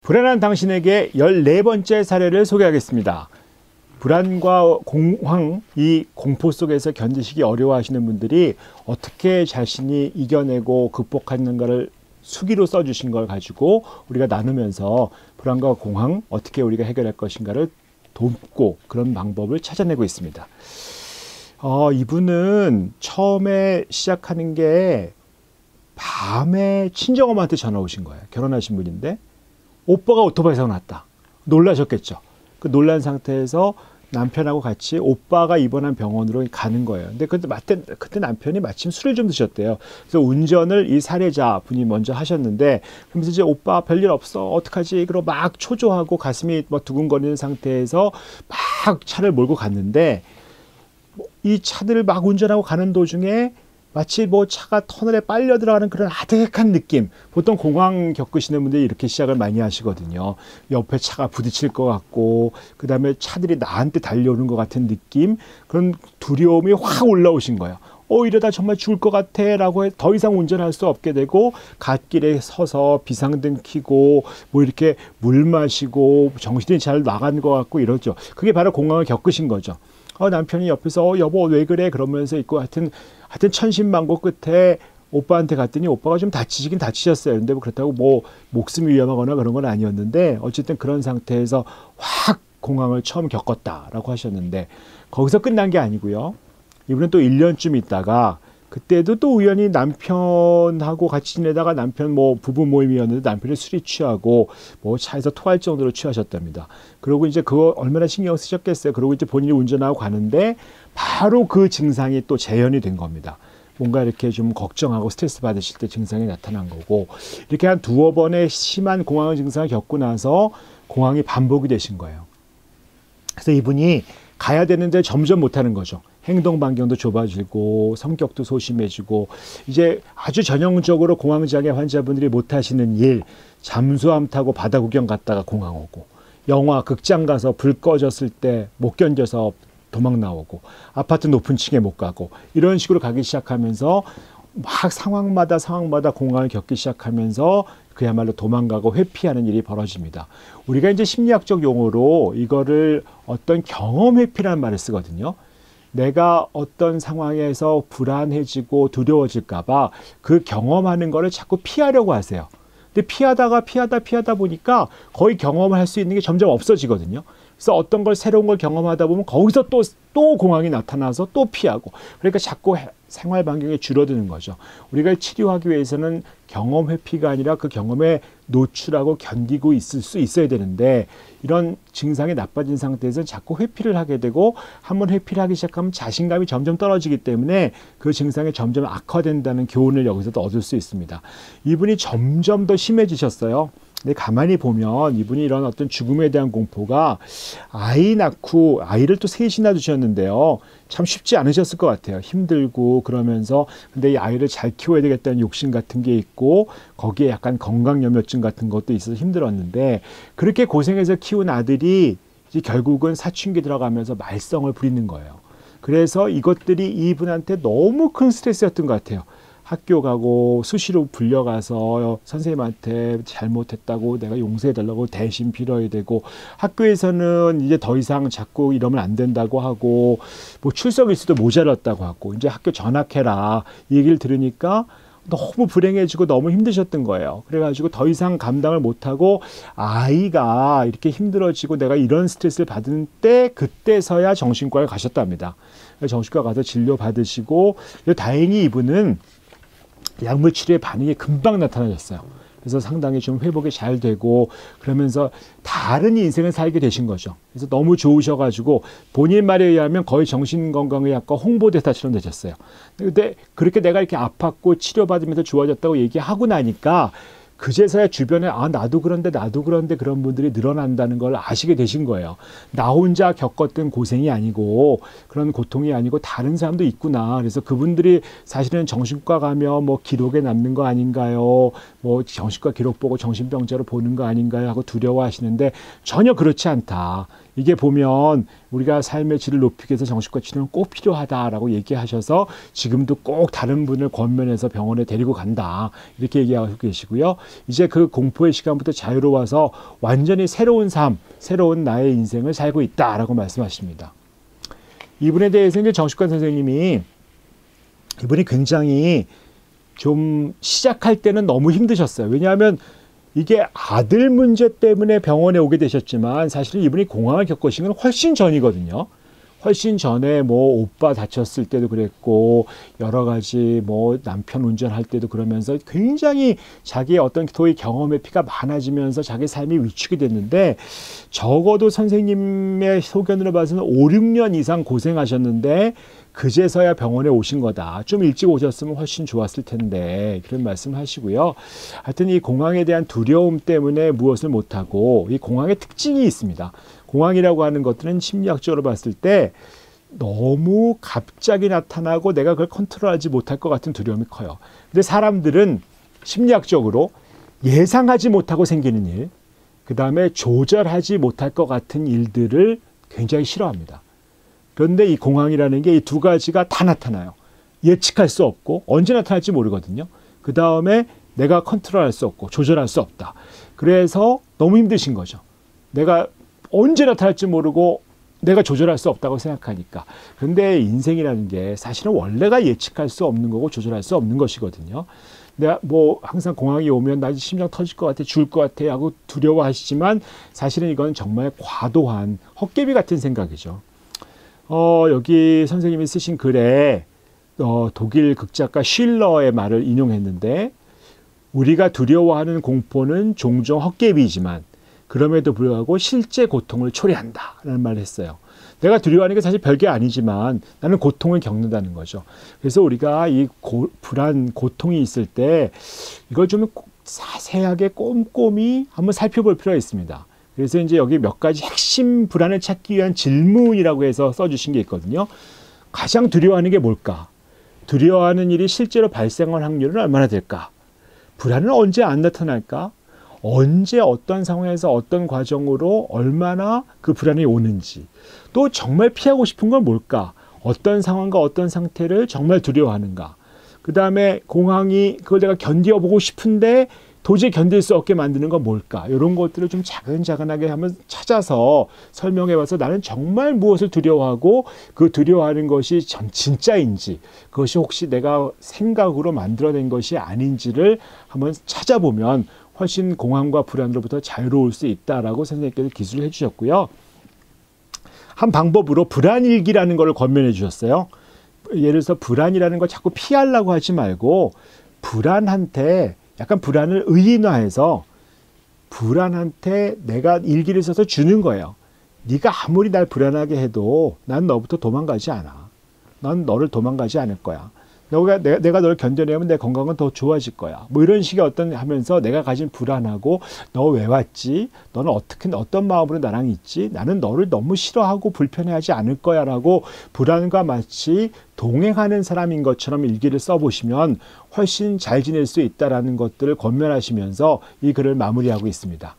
불안한 당신에게 14번째 사례를 소개하겠습니다. 불안과 공황, 이 공포 속에서 견디시기 어려워하시는 분들이 어떻게 자신이 이겨내고 극복하는가를 수기로 써주신 걸 가지고 우리가 나누면서 불안과 공황 어떻게 우리가 해결할 것인가를 돕고 그런 방법을 찾아내고 있습니다. 이분은 처음에 시작하는 게 밤에 친정엄마한테 전화 오신 거예요. 결혼하신 분인데 오빠가 오토바이 사고 났다. 놀라셨겠죠. 그 놀란 상태에서 남편하고 같이 오빠가 입원한 병원으로 가는 거예요. 근데 그때 남편이 마침 술을 좀 드셨대요. 그래서 운전을 이 사례자 분이 먼저 하셨는데, 그러면서 이제 오빠 별일 없어, 어떡하지? 그러고 막 초조하고 가슴이 막 두근거리는 상태에서 막 차를 몰고 갔는데, 이 차들을 막 운전하고 가는 도중에 마치 뭐 차가 터널에 빨려 들어가는 그런 아득한 느낌. 보통 공황 겪으시는 분들이 이렇게 시작을 많이 하시거든요. 옆에 차가 부딪힐 것 같고, 그 다음에 차들이 나한테 달려오는 것 같은 느낌, 그런 두려움이 확 올라오신 거예요. 이러다 정말 죽을 것 같아 라고 더 이상 운전할 수 없게 되고, 갓길에 서서 비상등 켜고 뭐 이렇게 물 마시고 정신이 잘 나간 것 같고 이러죠. 그게 바로 공황을 겪으신 거죠. 남편이 옆에서 여보 왜 그래 그러면서 있고, 하여튼 천신만고 끝에 오빠한테 갔더니 오빠가 좀 다치시긴 다치셨어요. 근데 뭐 그렇다고 뭐 목숨이 위험하거나 그런 건 아니었는데, 어쨌든 그런 상태에서 확 공황을 처음 겪었다라고 하셨는데, 거기서 끝난 게 아니고요. 이분은 또 1년쯤 있다가, 그때도 또 우연히 남편하고 같이 지내다가 남편 뭐 부부 모임이었는데 남편이 술이 취하고 뭐 차에서 토할 정도로 취하셨답니다. 그리고 이제 그거 얼마나 신경 쓰셨겠어요. 그리고 이제 본인이 운전하고 가는데 바로 그 증상이 또 재현이 된 겁니다. 뭔가 이렇게 좀 걱정하고 스트레스 받으실 때 증상이 나타난 거고, 이렇게 한 두어 번의 심한 공황 증상을 겪고 나서 공황이 반복이 되신 거예요. 그래서 이분이 가야 되는데 점점 못하는 거죠. 행동 반경도 좁아지고 성격도 소심해지고, 이제 아주 전형적으로 공황장애 환자분들이 못하시는 일, 잠수함 타고 바다 구경 갔다가 공황 오고, 영화 극장 가서 불 꺼졌을 때 못 견뎌서 도망 나오고, 아파트 높은 층에 못 가고, 이런 식으로 가기 시작하면서 막 상황마다 공황을 겪기 시작하면서 그야말로 도망가고 회피하는 일이 벌어집니다. 우리가 이제 심리학적 용어로 이거를 어떤 경험 회피라는 말을 쓰거든요. 내가 어떤 상황에서 불안해지고 두려워질까봐 그 경험하는 거를 자꾸 피하려고 하세요. 근데 피하다 보니까 거의 경험을 할 수 있는 게 점점 없어지거든요. 그래서 어떤 걸 새로운 걸 경험하다 보면 거기서 또 공황이 나타나서 또 피하고, 그러니까 자꾸 생활 반경이 줄어드는 거죠. 우리가 치료하기 위해서는 경험 회피가 아니라 그 경험에 노출하고 견디고 있을 수 있어야 되는데, 이런 증상이 나빠진 상태에서 자꾸 회피를 하게 되고, 한번 회피를 하기 시작하면 자신감이 점점 떨어지기 때문에 그 증상이 점점 악화된다는 교훈을 여기서도 얻을 수 있습니다. 이분이 점점 더 심해지셨어요. 근데 가만히 보면 이분이 이런 어떤 죽음에 대한 공포가, 아이 낳고 아이를 또 셋이나 두셨는데요. 참 쉽지 않으셨을 것 같아요. 힘들고 그러면서, 근데 이 아이를 잘 키워야 되겠다는 욕심 같은 게 있고, 거기에 약간 건강염려증 같은 것도 있어서 힘들었는데, 그렇게 고생해서 키운 아들이 이제 결국은 사춘기 들어가면서 말썽을 부리는 거예요. 그래서 이것들이 이분한테 너무 큰 스트레스였던 것 같아요. 학교 가고 수시로 불려가서 선생님한테 잘못했다고 내가 용서해달라고 대신 빌어야 되고, 학교에서는 이제 더 이상 자꾸 이러면 안 된다고 하고, 뭐 출석 일수도 모자랐다고 하고, 이제 학교 전학해라 이 얘기를 들으니까 너무 불행해지고 너무 힘드셨던 거예요. 그래가지고 더 이상 감당을 못하고, 아이가 이렇게 힘들어지고 내가 이런 스트레스를 받은 때, 그때서야 정신과에 가셨답니다. 정신과 가서 진료 받으시고, 다행히 이분은 약물 치료의 반응이 금방 나타나셨어요. 그래서 상당히 좀 회복이 잘 되고, 그러면서 다른 인생을 살게 되신 거죠. 그래서 너무 좋으셔가지고 본인 말에 의하면 거의 정신건강의학과 홍보대사처럼 되셨어요. 근데 그렇게 내가 이렇게 아팠고 치료받으면서 좋아졌다고 얘기하고 나니까, 그제서야 주변에 나도 그런데 그런 분들이 늘어난다는 걸 아시게 되신 거예요. 나 혼자 겪었던 고생이 아니고, 그런 고통이 아니고 다른 사람도 있구나. 그래서 그분들이 사실은 정신과 가면 뭐 기록에 남는 거 아닌가요? 뭐 정신과 기록 보고 정신병자로 보는 거 아닌가요? 하고 두려워하시는데 전혀 그렇지 않다. 이게 보면 우리가 삶의 질을 높이기 위해서 정신과 치료는 꼭 필요하다라고 얘기하셔서 지금도 꼭 다른 분을 권면해서 병원에 데리고 간다 이렇게 얘기하고 계시고요. 이제 그 공포의 시간부터 자유로워서 완전히 새로운 삶, 새로운 나의 인생을 살고 있다라고 말씀하십니다. 이분에 대해서 이제 정신과 선생님이 이분이 굉장히 좀 시작할 때는 너무 힘드셨어요. 왜냐하면 이게 아들 문제 때문에 병원에 오게 되셨지만 사실은 이분이 공황을 겪으신 건 훨씬 전이거든요. 훨씬 전에 뭐 오빠 다쳤을 때도 그랬고 여러 가지 뭐 남편 운전할 때도 그러면서 굉장히 자기의 어떤 소위 경험의 피가 많아지면서 자기 삶이 위축이 됐는데 적어도 선생님의 소견으로 봐서는 5, 6년 이상 고생하셨는데 그제서야 병원에 오신 거다. 좀 일찍 오셨으면 훨씬 좋았을 텐데 그런 말씀을 하시고요. 하여튼 이 공황에 대한 두려움 때문에 무엇을 못하고 이 공황의 특징이 있습니다. 공황이라고 하는 것들은 심리학적으로 봤을 때 너무 갑자기 나타나고 내가 그걸 컨트롤하지 못할 것 같은 두려움이 커요. 근데 사람들은 심리학적으로 예상하지 못하고 생기는 일, 그 다음에 조절하지 못할 것 같은 일들을 굉장히 싫어합니다. 그런데 이 공황이라는 게 이 두 가지가 다 나타나요. 예측할 수 없고 언제 나타날지 모르거든요. 그 다음에 내가 컨트롤할 수 없고 조절할 수 없다. 그래서 너무 힘드신 거죠. 내가 언제 나타날지 모르고 내가 조절할 수 없다고 생각하니까. 그런데 인생이라는 게 사실은 원래가 예측할 수 없는 거고 조절할 수 없는 것이거든요. 내가 뭐 항상 공황이 오면 나 심장 터질 것 같아, 죽을 것 같아 하고 두려워하시지만 사실은 이건 정말 과도한 헛개비 같은 생각이죠. 여기 선생님이 쓰신 글에 독일 극작가 쉴러의 말을 인용했는데 우리가 두려워하는 공포는 종종 헛개비이지만 그럼에도 불구하고 실제 고통을 초래한다 라는 말을 했어요. 내가 두려워하는 게 사실 별게 아니지만 나는 고통을 겪는다는 거죠. 그래서 우리가 이 불안, 고통이 있을 때 이걸 좀 자세하게 꼼꼼히 한번 살펴볼 필요가 있습니다. 그래서 이제 여기 몇 가지 핵심 불안을 찾기 위한 질문이라고 해서 써주신 게 있거든요. 가장 두려워하는 게 뭘까? 두려워하는 일이 실제로 발생할 확률은 얼마나 될까? 불안은 언제 안 나타날까? 언제 어떤 상황에서 어떤 과정으로 얼마나 그 불안이 오는지, 또 정말 피하고 싶은 건 뭘까? 어떤 상황과 어떤 상태를 정말 두려워하는가? 그 다음에 공황이 그걸 내가 견뎌보고 싶은데 도저히 견딜 수 없게 만드는 건 뭘까? 이런 것들을 좀 차근차근하게 한번 찾아서 설명해봐서 나는 정말 무엇을 두려워하고 그 두려워하는 것이 진짜인지, 그것이 혹시 내가 생각으로 만들어낸 것이 아닌지를 한번 찾아보면 훨씬 공황과 불안으로부터 자유로울 수 있다라고 선생님께서 기술을 해주셨고요. 한 방법으로 불안일기라는 걸 권면해 주셨어요. 예를 들어서 불안이라는 걸 자꾸 피하려고 하지 말고 불안한테 약간 불안을 의인화해서 불안한테 내가 일기를 써서 주는 거예요. 네가 아무리 날 불안하게 해도 난 너부터 도망가지 않아. 난 너를 도망가지 않을 거야. 내가 너를 견뎌내면 내 건강은 더 좋아질 거야. 뭐 이런 식의 하면서 내가 가진 불안하고 너 왜 왔지? 너는 어떤 마음으로 나랑 있지? 나는 너를 너무 싫어하고 불편해하지 않을 거야 라고 불안과 마치 동행하는 사람인 것처럼 일기를 써보시면 훨씬 잘 지낼 수 있다는 것들을 권면하시면서 이 글을 마무리하고 있습니다.